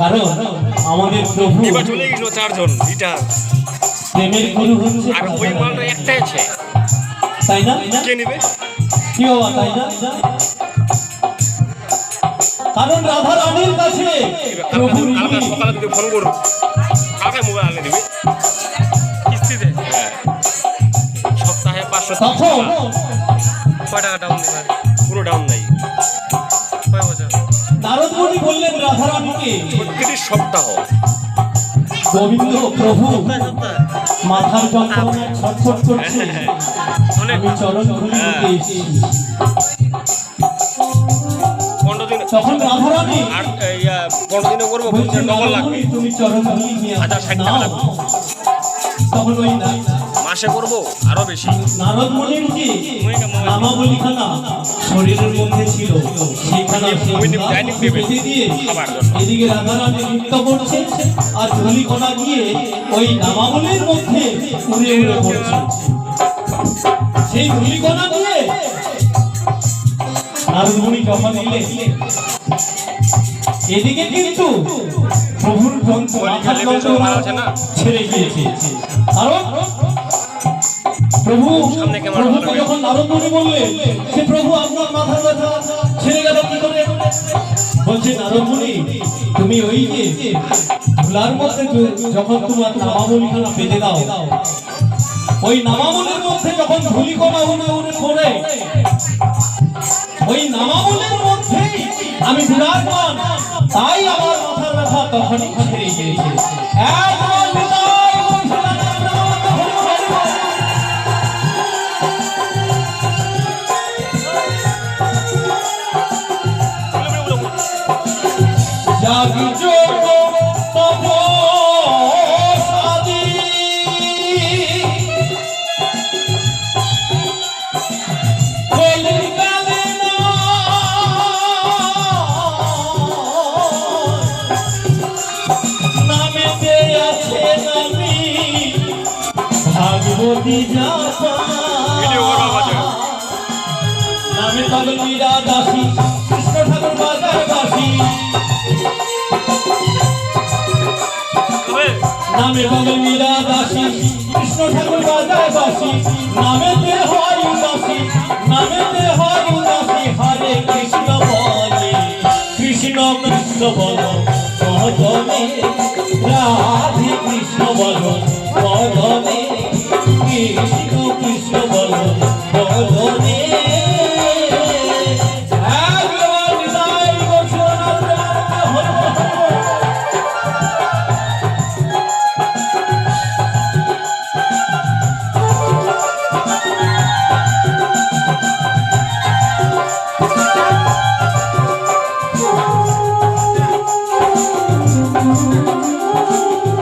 কারণ আমাদের প্রভু এবার চলে গেছিল 4 জন রিটার্ন প্রেমের গুরু হচ্ছে আর ওই মালটা একটাই আছে তাই না কে নেবে কি বাবা তাই না কারণ রাধা রানীর কাছে কালকে সকালে তুই ফোন করো কালকে মোবাইল আনলে দিবি কিস্তিতে সপ্তাহে 500 তখন কয় টাকা ডাউন দিবে পুরো ডাউন নাই কয় বছর নারদ মুনি বললেন রাধা রানীকে প্রত্যেকটি সপ্তাহ গোবিন্দ প্রভু মাথার যন্ত্রণায় ছটফট করছে আমি চরণ ধুলি দিতে এসেছি তখন রাধা রানী আর 15 দিনে করবো ডবল লাগবে তুমি চরণ ধুলি নিয়ে 1060 টাকা লাগবে তখন ওই না মাসে করবো আরো বেশি নারদ মুনির কি নামাবলিখানা শরীরের মধ্যে ছিল সেখানে এদিকে রাধা রানী নৃত্য করছে আর ধুলি কণা গিয়ে ওই নামাবলির মধ্যে উড়ে উড়ে পড়ছে সেই ধুলি কণা দিয়ে নারদ মুনি যখন এলেন এদিকে কিন্তু প্রভুর ছেড়ে গিয়েছে কারণ প্রভু যখন নারদ মুনি বললেন যে প্রভু আপনার মাথা ব্যথা ছেড়ে গেল কি করে বলছে নারদ মুনি তুমি ওই যে ধুলার মধ্যে যখন তোমার নামাবলিখানা বেঁধে দাও ওই নামাবলির মধ্যে যখন ধুলিকণা উড়ে উড়ে পড়ে ওই নামাবলির মধ্যেই আমি বিরাজমান তাই আমার মাথার ব্যথা তখনই ছেড়ে গিয়েছে জাগি যোগ তপসাদি কলিকালে নামেতে আছে নামি ভাগবতী জাপা নামে পাগল মীরা দাসী কৃষ্ণ ঠাকুর বাজার বাসী নামে পাগল মীরা দাসী কৃষ্ণ ঠাকুর বাজার বাসী নামেতে হয় উদাসী নামেতে হয় উদাসী হরে কৃষ্ণ বলে কৃষ্ণ কৃষ্ণ বল মহতমে রাধে কৃষ্ণ বল